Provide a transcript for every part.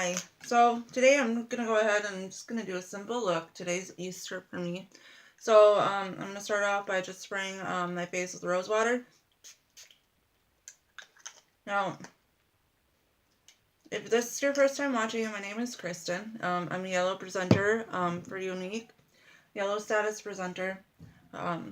Hi, so today I'm going to go ahead and just going to do a simple look. Today's Easter for me. So I'm going to start off by just spraying my face with rose water. Now, if this is your first time watching, my name is Kristen. I'm a yellow presenter for younique, yellow status presenter. I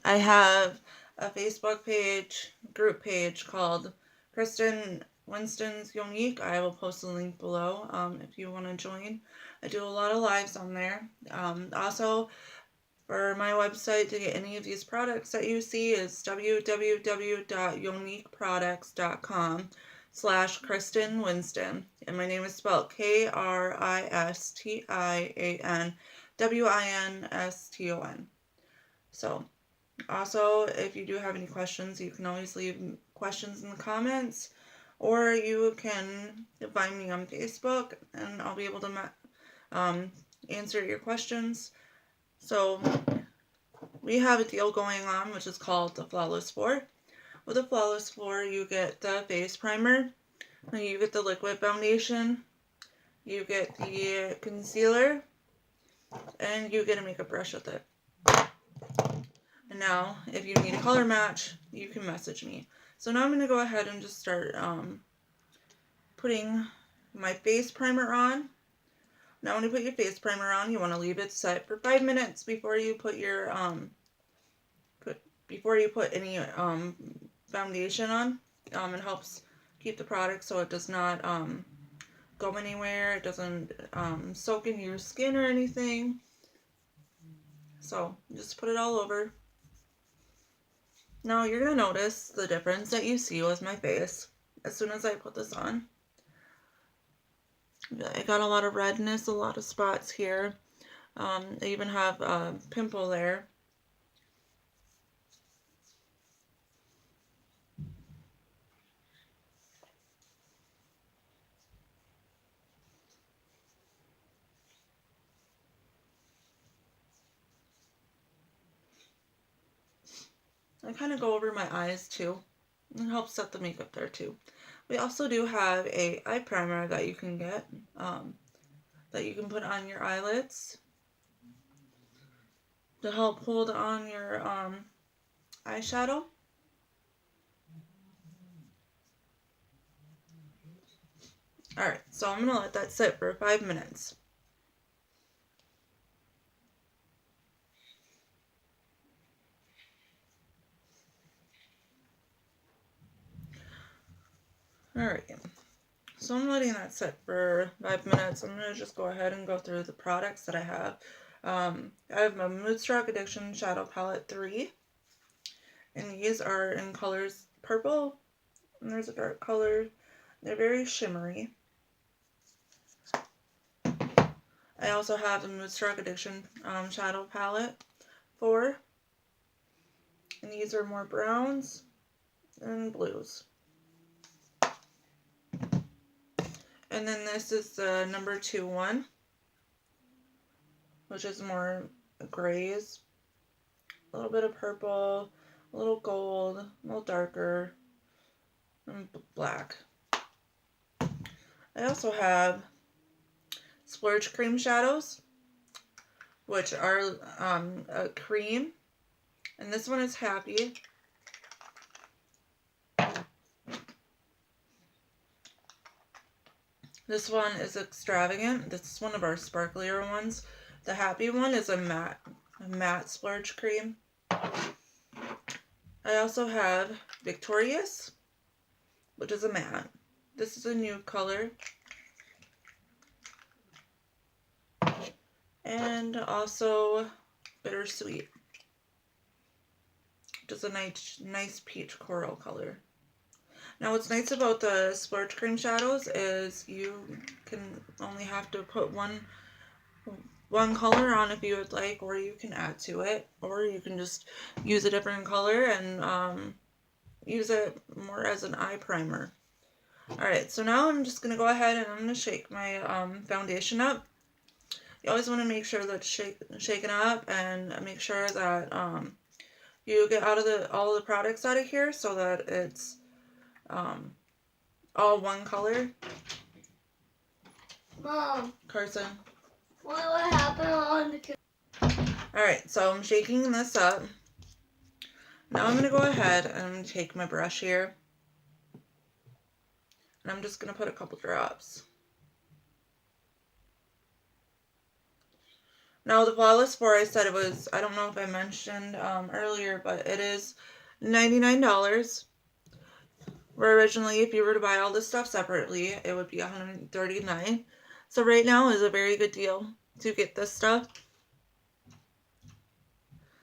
have a Facebook page, group page called Kristen Winston's younique. I will post the link below if you want to join. I do a lot of lives on there. Also, for my website to get any of these products that you see is www.youniqueproducts.com/Kristen Winston. And my name is spelled KRISTIANWINSTON. So, also, if you do have any questions, you can always leave questions in the comments, or you can find me on Facebook, and I'll be able to answer your questions. So, we have a deal going on, which is called the Flawless 4. With the Flawless 4, you get the face primer, and you get the liquid foundation, you get the concealer, and you get a makeup brush with it. And now, if you need a color match, you can message me. So now I'm going to go ahead and just start putting my face primer on. Now when you put your face primer on, you want to leave it set for 5 minutes before you put your any foundation on. It helps keep the product so it does not go anywhere. It doesn't soak in your skin or anything. So just put it all over. Now you're going to notice the difference that you see with my face as soon as I put this on. I got a lot of redness, a lot of spots here. I even have a pimple there. I kind of go over my eyes too. It helps set the makeup there too. We also do have a eye primer that you can get, that you can put on your eyelids to help hold on your eyeshadow. Alright, so I'm going to let that sit for 5 minutes. Alright, so I'm letting that sit for 5 minutes. I'm going to just go ahead and go through the products that I have. I have my Moodstruck Addiction Shadow Palette 3. And these are in colors purple, and there's a dark color. They're very shimmery. I also have the Moodstruck Addiction Shadow Palette 4. And these are more browns and blues. And then this is the number 2 one, which is more grays. A little bit of purple, a little gold, a little darker, and black. I also have Splurge Cream Shadows, which are a cream. And this one is Happy. This one is Extravagant. This is one of our sparklier ones. The Happy one is a matte splurge cream. I also have Victorious, which is a matte. This is a nude color. And also Bittersweet, which is a nice peach coral color. Now what's nice about the Splurge Cream Shadows is you can only have to put one color on if you would like, or you can add to it, or you can just use a different color and use it more as an eye primer. Alright, so now I'm just going to go ahead and I'm going to shake my foundation up. You always want to make sure that it's shaken up and make sure that you get all the products out of here so that it's all one color. Mom. Carson. What happened on the... Alright, so I'm shaking this up. Now I'm going to go ahead and I'm going to take my brush here. And I'm just going to put a couple drops. Now the Flawless 4, I said it was, I don't know if I mentioned earlier, but it is $99. Where originally, if you were to buy all this stuff separately, it would be $139. So right now is a very good deal to get this stuff.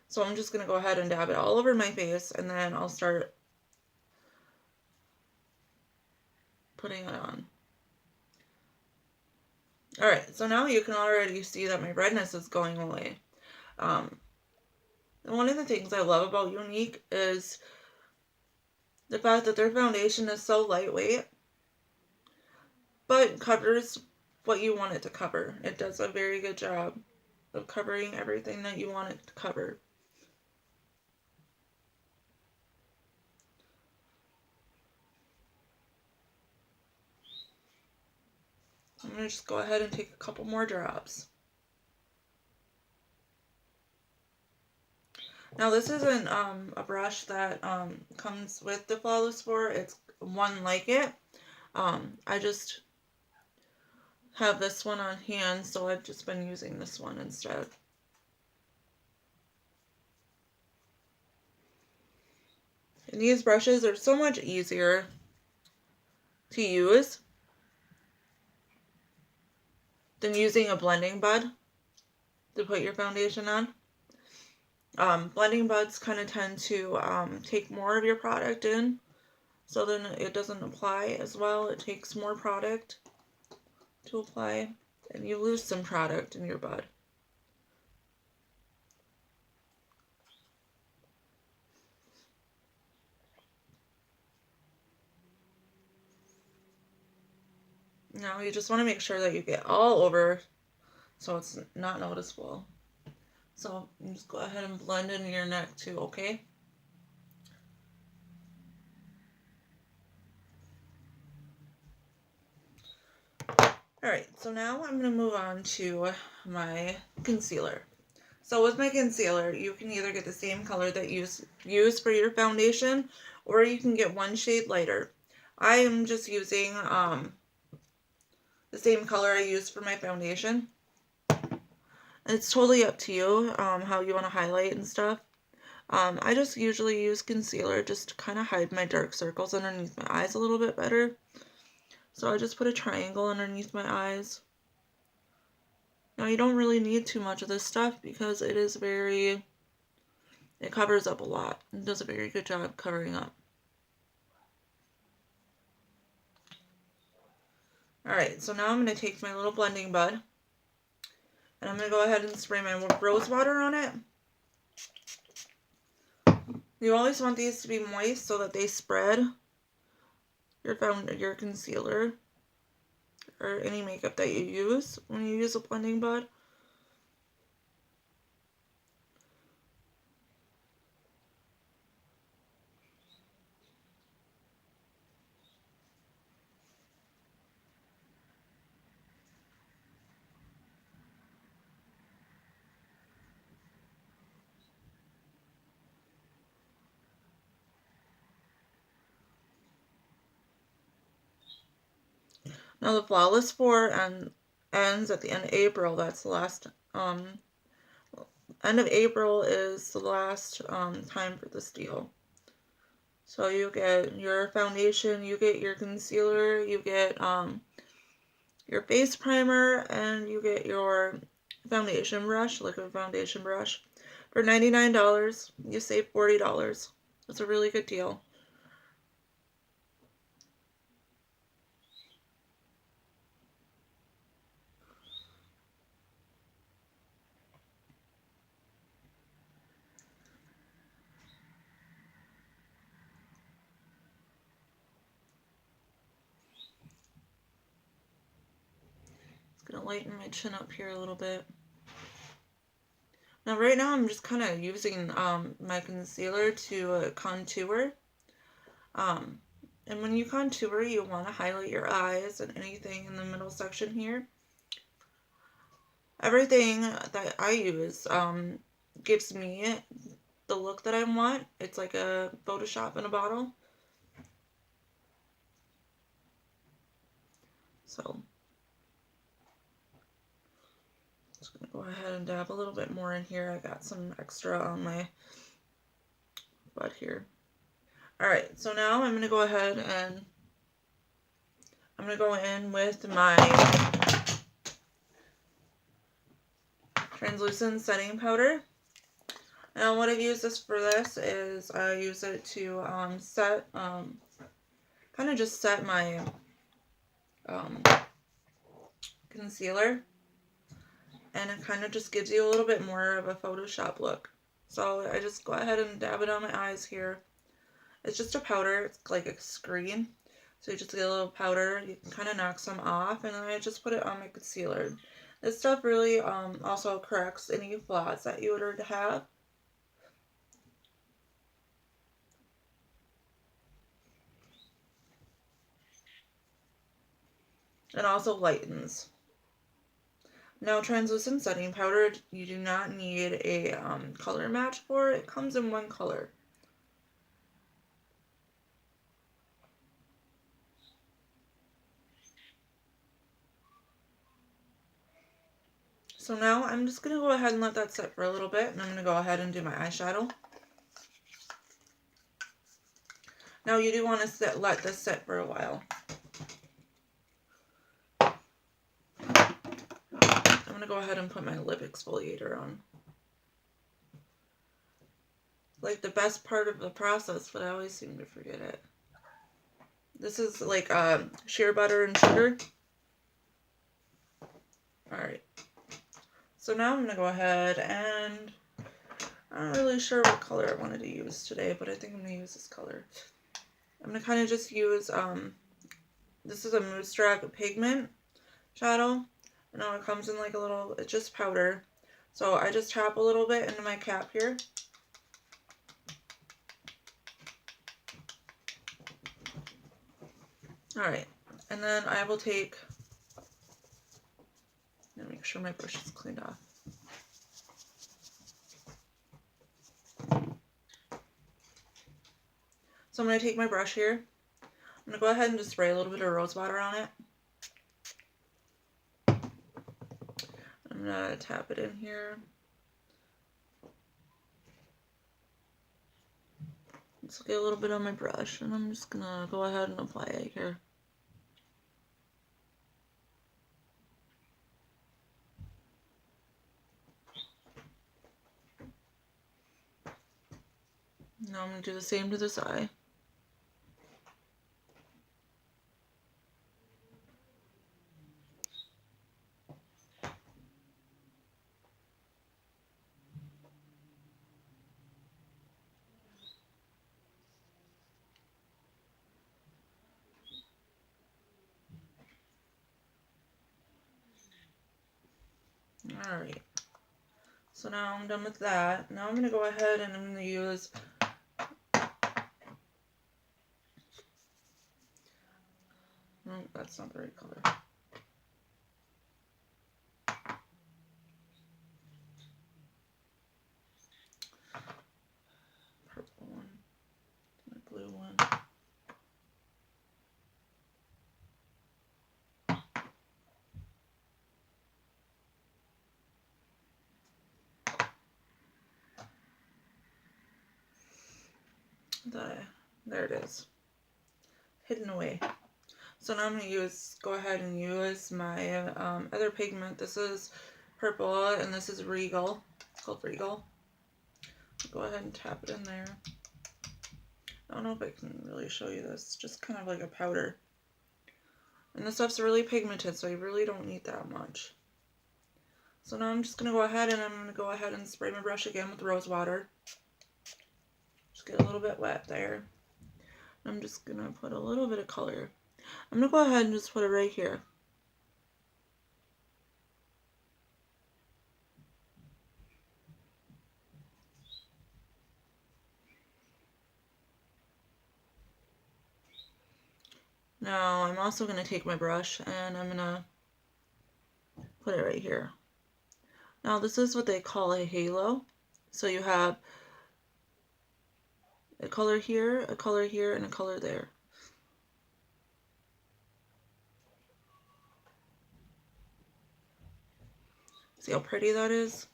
So I'm just going to go ahead and dab it all over my face, and then I'll start putting it on. Alright, so now you can already see that my redness is going away. And one of the things I love about Younique is the fact that their foundation is so lightweight, but covers what you want it to cover. It does a very good job of covering everything that you want it to cover. I'm going to just go ahead and take a couple more drops. Now this isn't a brush that comes with the Flawless 4. It's one like it. I just have this one on hand, so I've just been using this one instead. And these brushes are so much easier to use than using a blending bud to put your foundation on. Blending buds kind of tend to take more of your product in, so then it doesn't apply as well. It takes more product to apply, and you lose some product in your bud. Now you just want to make sure that you get all over so it's not noticeable. So you just go ahead and blend into your neck too, okay? Alright, so now I'm going to move on to my concealer. So with my concealer, you can either get the same color that you use for your foundation, or you can get one shade lighter. I am just using the same color I use for my foundation. It's totally up to you how you want to highlight and stuff. I just usually use concealer just to kind of hide my dark circles underneath my eyes a little bit better. So I just put a triangle underneath my eyes. Now you don't really need too much of this stuff because it covers up a lot. It does a very good job covering up. Alright, so now I'm going to take my little blending bud, and I'm going to go ahead and spray my rose water on it. You always want these to be moist so that they spread your concealer or any makeup that you use when you use a blending bud. Now the Flawless 4 ends at the end of April. That's the last, end of April is the last time for this deal. So you get your foundation, you get your concealer, you get your face primer, and you get your foundation brush, liquid foundation brush. For $99, you save $40. It's a really good deal. Gonna lighten my chin up here a little bit. Now right now I'm just kind of using my concealer to contour. And when you contour, you want to highlight your eyes and anything in the middle section here. everything that I use gives me the look that I want. It's like a Photoshop in a bottle. So just gonna go ahead and dab a little bit more in here. I got some extra on my butt here. Alright, so now I'm gonna go ahead and I'm gonna go in with my translucent setting powder. Now what I use this for this is I use it to set, kind of just set my concealer, and it kind of just gives you a little bit more of a Photoshop look. So I just go ahead and dab it on my eyes here. It's just a powder, it's like a screen. So you just get a little powder, you can kind of knock some off, and then I just put it on my concealer. This stuff really also corrects any flaws that you would have. It also lightens. Now, translucent setting powder, you do not need a color match for it. It comes in one color. So now I'm just going to go ahead and let that sit for a little bit, and I'm going to go ahead and do my eyeshadow. Now you do want to let this sit for a while. I'm going to go ahead and put my lip exfoliator on. Like the best part of the process, but I always seem to forget it. This is like sheer butter and sugar. Alright. So now I'm going to go ahead and I'm not really sure what color I wanted to use today, but I think I'm going to use this color. I'm going to kind of just use, this is a Moonstruck pigment shadow. I know it comes in like a little, it's just powder. So I just tap a little bit into my cap here. Alright, and then I will take, let me make sure my brush is cleaned off. So I'm going to take my brush here. I'm going to go ahead and just spray a little bit of rose water on it. I'm going to tap it in here. Let's get a little bit on my brush, and I'm just going to go ahead and apply it here. Now I'm going to do the same to this eye. Alright, so now I'm done with that. Now I'm going to go ahead and I'm going to use no, that's not the right color. Purple one, my blue one. There it is, hidden away. So now I'm going to go ahead and use my other pigment. This is purple, and this is Regal. It's called Regal. Go ahead and tap it in there. I don't know if I can really show you this. It's just kind of like a powder. And this stuff's really pigmented, so you really don't need that much. So now I'm just going to go ahead and spray my brush again with rose water. Just get a little bit wet there. I'm just going to put a little bit of color. I'm going to go ahead and just put it right here. Now I'm also going to take my brush and I'm going to put it right here. Now this is what they call a halo. So you have a color here, a color here, and a color there. See how pretty that is?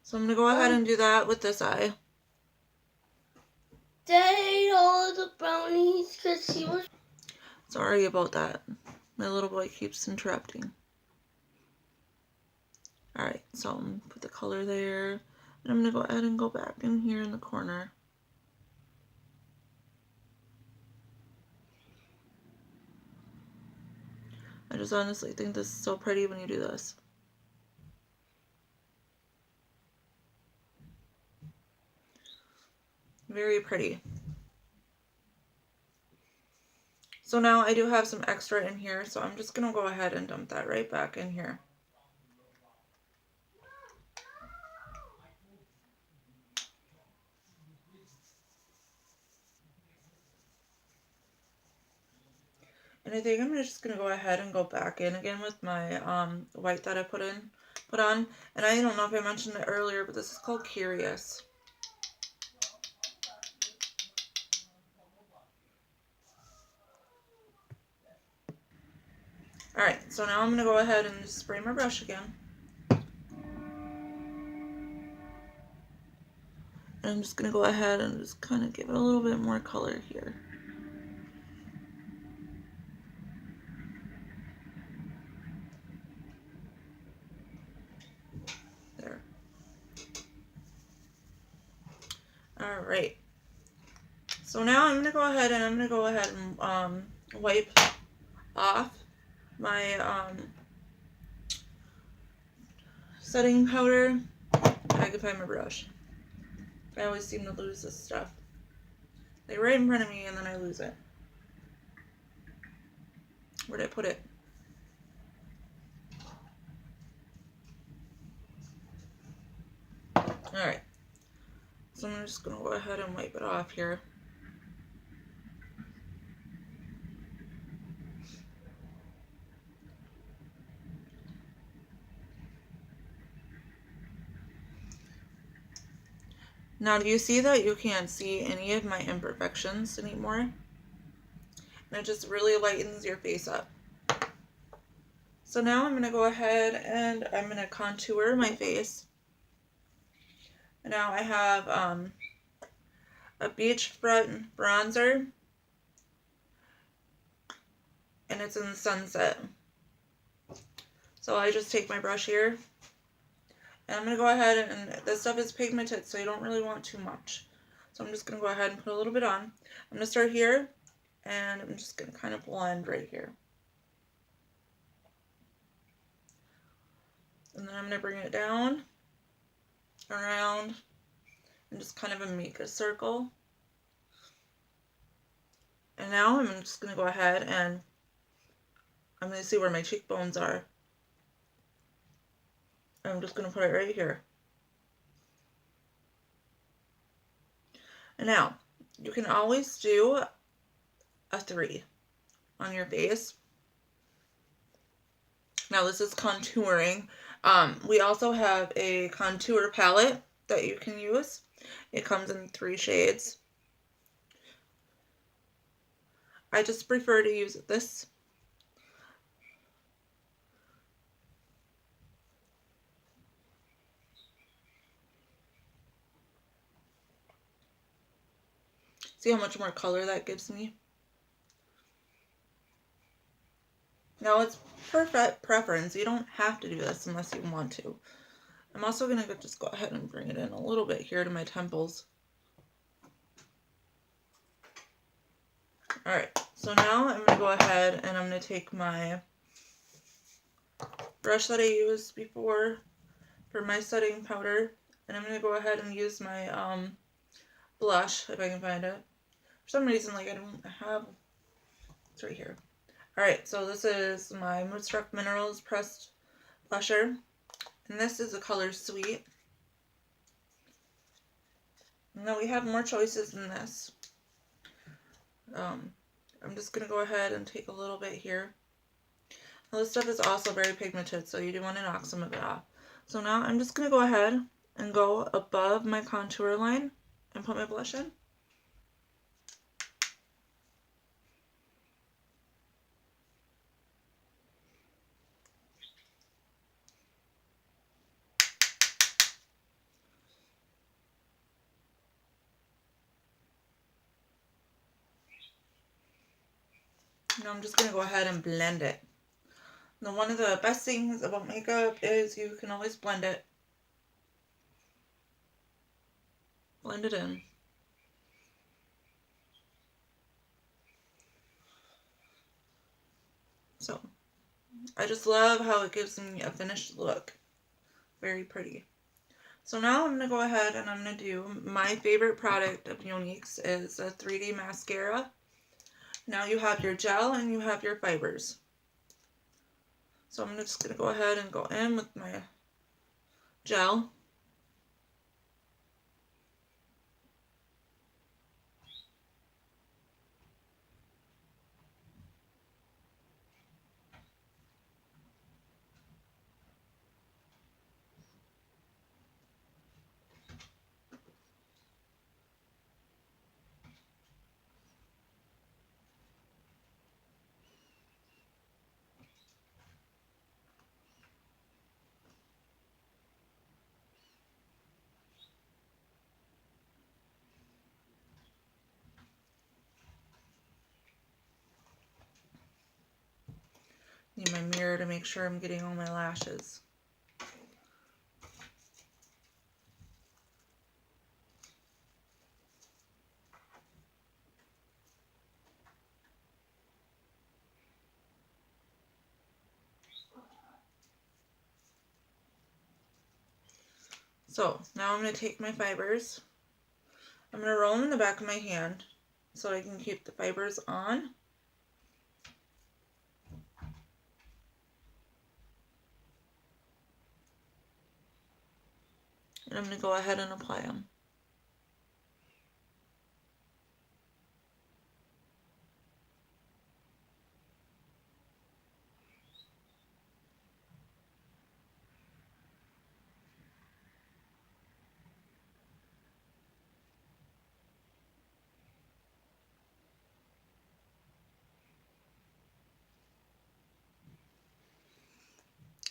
So I'm going to go ahead and do that with this eye. Dad ate all the brownies because he was... Sorry about that. My little boy keeps interrupting. Alright, so I'm going to put the color there. And I'm going to go ahead and go back in here in the corner. I just honestly think this is so pretty when you do this. Very pretty. So now I do have some extra in here, so I'm just going to go ahead and dump that right back in here. And I think I'm just going to go ahead and go back in again with my white that I put on. And I don't know if I mentioned it earlier, but this is called Curious. Alright, so now I'm going to go ahead and just spray my brush again. And I'm just going to go ahead and just kind of give it a little bit more color here. There. Alright. So now I'm going to go ahead and wipe off my setting powder. I can find my brush. I always seem to lose this stuff. They're right in front of me and then I lose it. Where'd I put it? Alright. So I'm just going to go ahead and wipe it off here. Now, do you see that you can't see any of my imperfections anymore? And it just really lightens your face up. So now I'm going to go ahead and I'm going to contour my face. And now I have a beachfront bronzer. And it's in the Sunset. So I just take my brush here. And I'm going to go ahead and this stuff is pigmented, so you don't really want too much. So I'm just going to go ahead and put a little bit on. I'm going to start here, and I'm just going to kind of blend right here. And then I'm going to bring it down, around, and just kind of make a circle. And now I'm just going to go ahead and I'm going to see where my cheekbones are. I'm just going to put it right here. And now, you can always do a 3 on your face. Now this is contouring. We also have a contour palette that you can use. It comes in 3 shades. I just prefer to use this. See how much more color that gives me? Now it's perfect preference. You don't have to do this unless you want to. I'm also going to just go ahead and bring it in a little bit here to my temples. Alright, so now I'm going to go ahead and I'm going to take my brush that I used before for my setting powder. And I'm going to go ahead and use my blush, if I can find it. For some reason, like, I don't have... It's right here. Alright, so this is my Moonstruck Minerals Pressed Blusher. And this is the color Sweet. Now we have more choices than this. I'm just going to go ahead and take a little bit here. Now this stuff is also very pigmented, so you do want to knock some of it off. So now I'm just going to go ahead and go above my contour line and put my blush in. Now I'm just going to go ahead and blend it. Now one of the best things about makeup is you can always blend it. Blend it in. So I just love how it gives me a finished look. Very pretty. So now I'm going to go ahead and I'm going to do my favorite product of younique's is a 3D mascara. Now you have your gel and you have your fibers. So I'm just going to go ahead and go in with my gel. Need my mirror to make sure I'm getting all my lashes. So now I'm going to take my fibers. I'm going to roll them in the back of my hand so I can keep the fibers on. And I'm going to go ahead and apply them.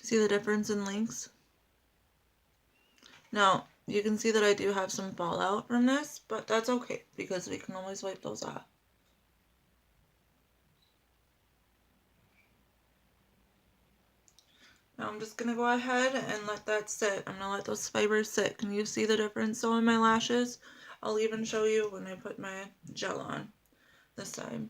See the difference in lengths? Now, you can see that I do have some fallout from this, but that's okay because we can always wipe those off. Now I'm just going to go ahead and let that sit. I'm going to let those fibers sit. Can you see the difference though in my lashes? I'll even show you when I put my gel on this time.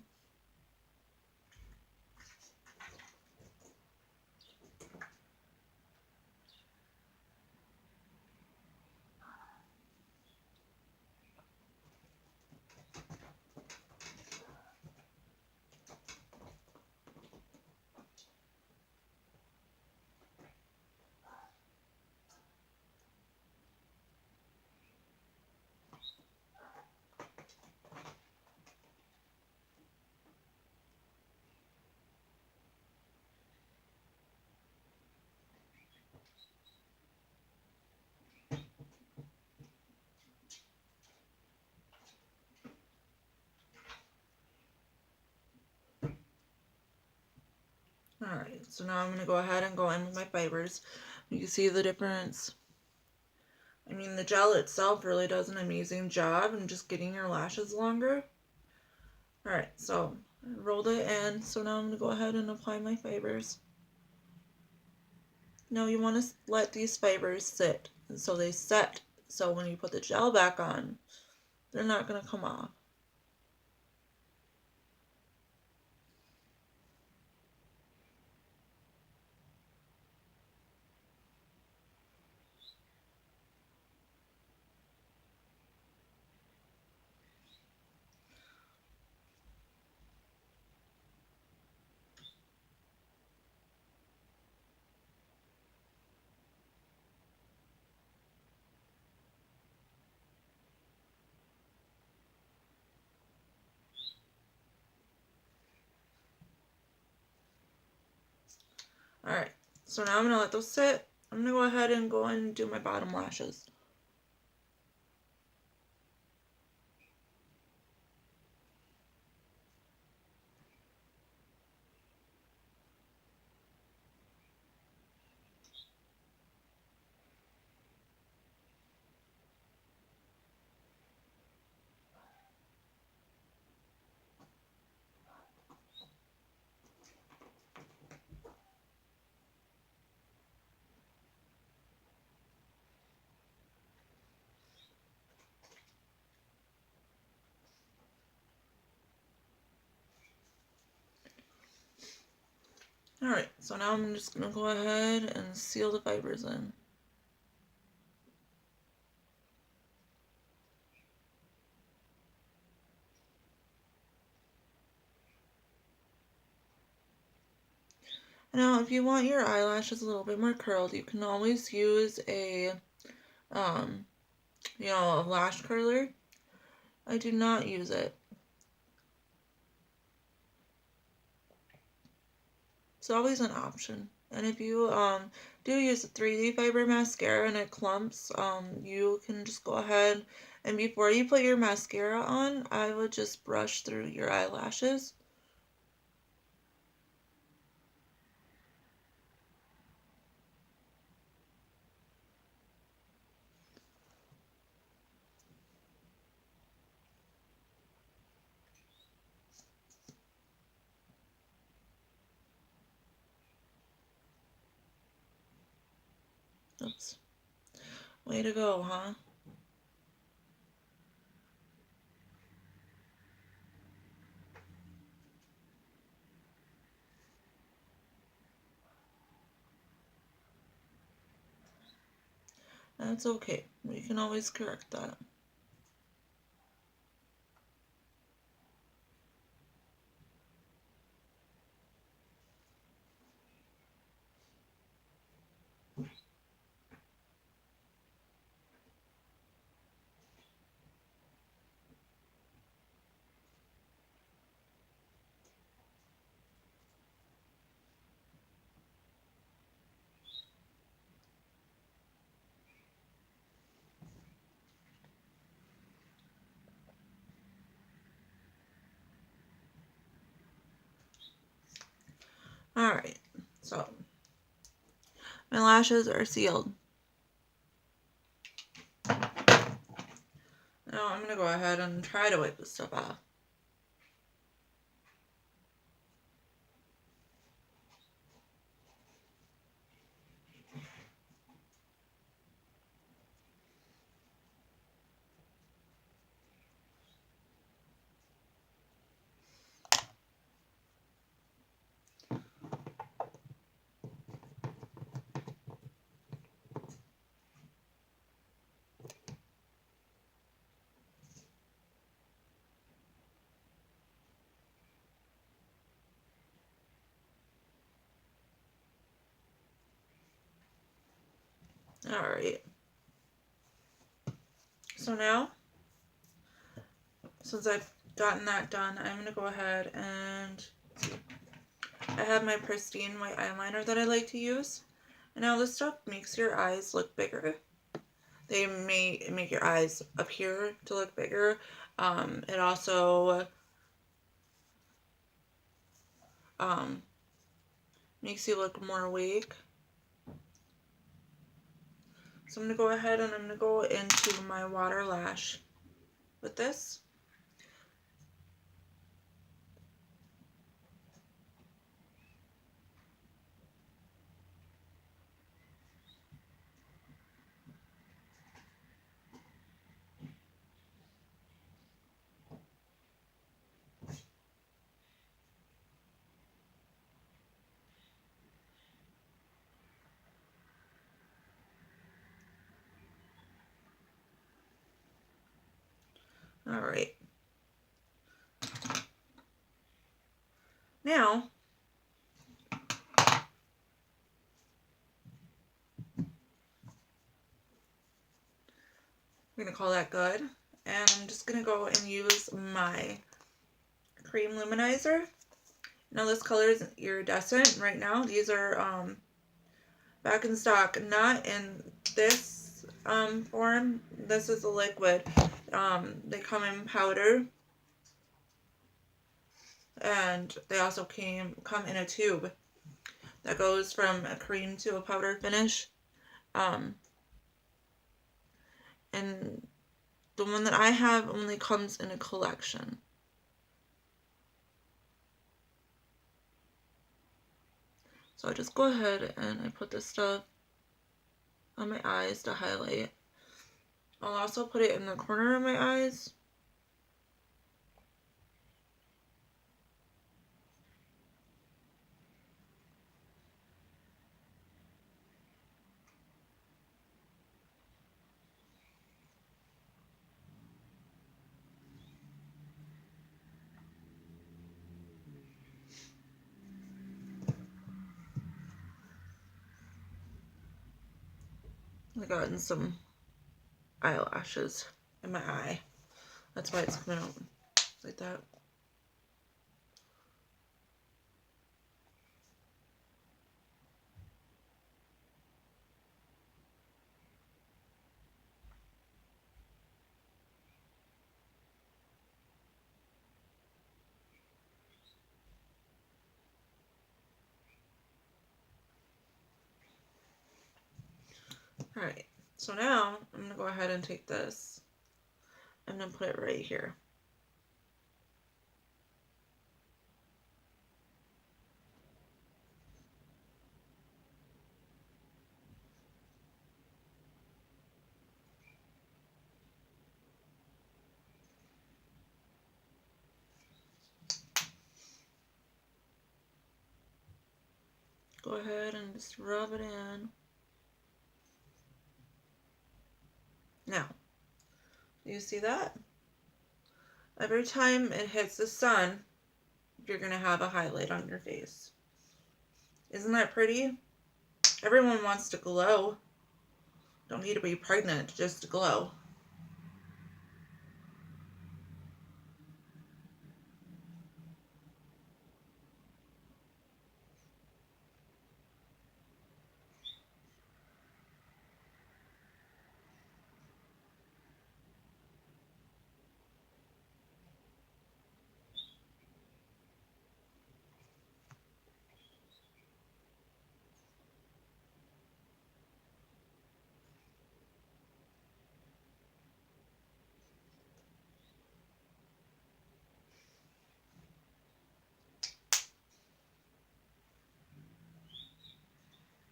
Alright, so now I'm going to go ahead and go in with my fibers. You can see the difference. I mean, the gel itself really does an amazing job in just getting your lashes longer. Alright, so I rolled it in, so now I'm going to go ahead and apply my fibers. Now you want to let these fibers sit, and so they set, so when you put the gel back on, they're not going to come off. Alright, so now I'm going to let those sit, I'm going to go ahead and go and do my bottom lashes. Alright, so now I'm just going to go ahead and seal the fibers in. Now, if you want your eyelashes a little bit more curled, you can always use a, a lash curler. I do not use it. It's always an option. And if you do use a 3D fiber mascara and it clumps, you can just go ahead and before you put your mascara on, I would just brush through your eyelashes. Oops. Way to go, huh? That's okay. We can always correct that. Alright, so my lashes are sealed. Now I'm going to go ahead and try to wipe this stuff off. Alright. So now, since I've gotten that done, I'm going to go ahead and I have my pristine white eyeliner that I like to use. And now this stuff makes your eyes look bigger. They may make your eyes appear to look bigger. It also makes you look more awake. So I'm going to go ahead and I'm going to go into my water lash with this. Alright. Now, we're going to call that good. And I'm just going to go and use my cream luminizer. Now this color is iridescent right now. These are back in stock, not in this form. This is a liquid. They come in powder, and they also come in a tube that goes from a cream to a powder finish. And the one that I have only comes in a collection. So I just go ahead and I put this stuff on my eyes to highlight. I'll also put it in the corner of my eyes. I've gotten some eyelashes in my eye. That's why it's coming out like that. Alright, so now I'm going to go ahead and take this. I'm going to put it right here. Go ahead and just rub it in. Now, you see that? Every time it hits the sun, you're going to have a highlight on your face. Isn't that pretty? Everyone wants to glow. Don't need to be pregnant just to glow.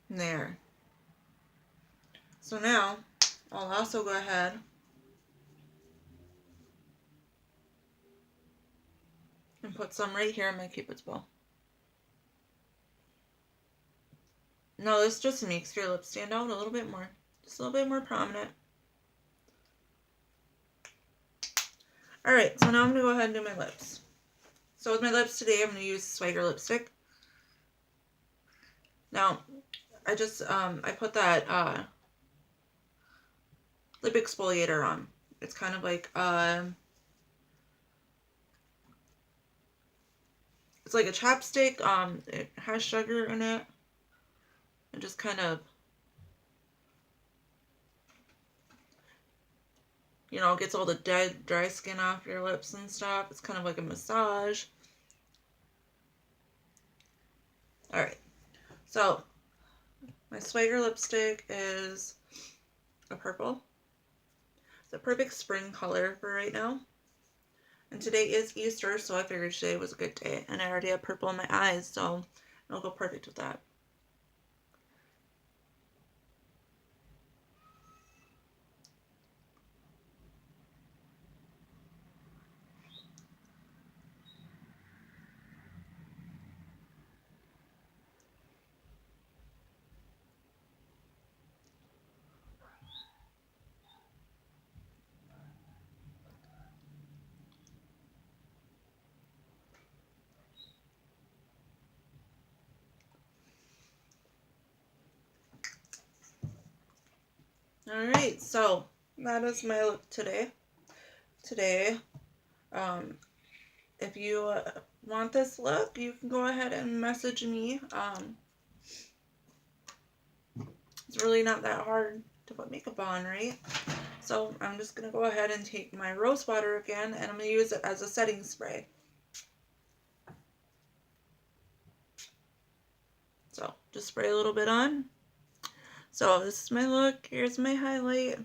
There. So now, I'll also go ahead and put some right here in my Cupid's bow. No, this just makes your lips stand out a little bit more. Just a little bit more prominent. Alright, so now I'm going to go ahead and do my lips. So with my lips today, I'm going to use Swagger lipstick. Now, I just, I put that lip exfoliator on. It's kind of like, it's like a chapstick. It has sugar in it. And just kind of, you know, gets all the dead, dry skin off your lips and stuff. It's kind of like a massage. Alright, so my Swagger lipstick is a purple. It's a perfect spring color for right now. And today is Easter, so I figured today was a good day. And I already have purple in my eyes, so it'll go perfect with that. Alright, so that is my look today. If you want this look, you can go ahead and message me. It's really not that hard to put makeup on, right? So I'm just going to go ahead and take my rose water again, and I'm going to use it as a setting spray. So just spray a little bit on. So this is my look. Here's my highlight.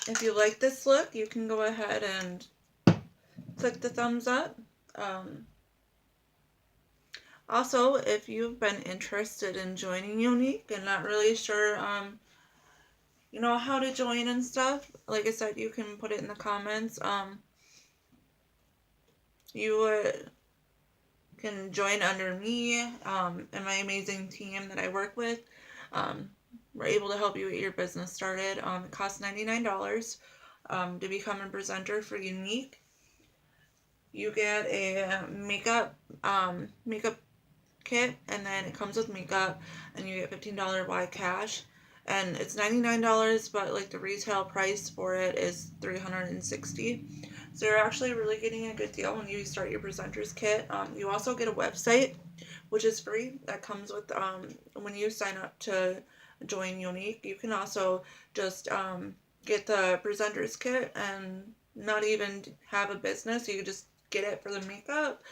If you like this look, you can go ahead and click the thumbs up. Also, if you've been interested in joining younique and not really sure, how to join and stuff, like I said, you can put it in the comments. You can join under me and my amazing team that I work with. We're able to help you get your business started. It costs $99 to become a presenter for younique. You get a makeup kit, and then it comes with makeup, and you get $15 by cash. And it's $99, but like the retail price for it is $360. So you're actually really getting a good deal when you start your presenters kit. You also get a website, which is free. That comes with when you sign up to join younique. You can also just get the presenters kit and not even have a business. You can just get it for the makeup.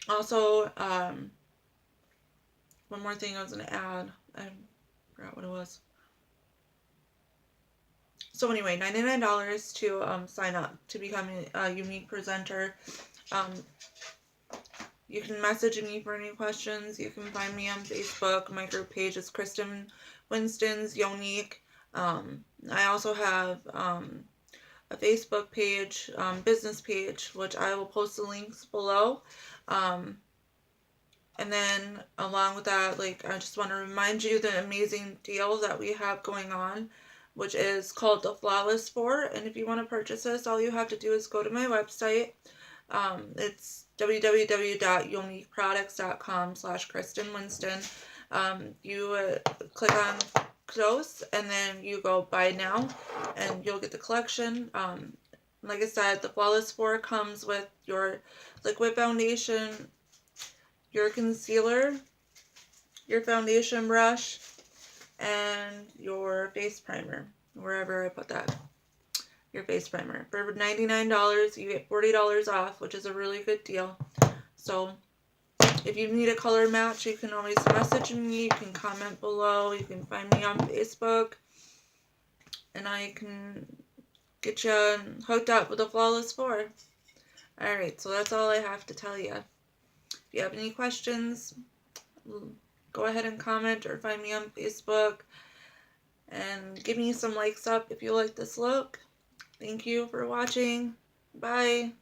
Also, one more thing I was going to add. I forgot what it was. So anyway, $99 to sign up to become a younique presenter. You can message me for any questions. You can find me on Facebook. My group page is Kristen Winston's younique. I also have a Facebook page, business page, which I will post the links below. And then along with that, I just want to remind you the amazing deal that we have going on, which is called the Flawless 4. And if you want to purchase this, all you have to do is go to my website. It's www.youniqueproducts.com/Kristen Winston. You click on close, and then you go buy now, and you'll get the collection. Like I said, the Flawless 4 comes with your liquid foundation, your concealer, your foundation brush, and your face primer, wherever I put that. Your face primer. For $99, you get $40 off, which is a really good deal. So if you need a color match, you can always message me. You can comment below. You can find me on Facebook. And I can get you hooked up with a Flawless 4. Alright, so that's all I have to tell you. If you have any questions, go ahead and comment or find me on Facebook. And give me some likes up if you like this look. Thank you for watching. Bye.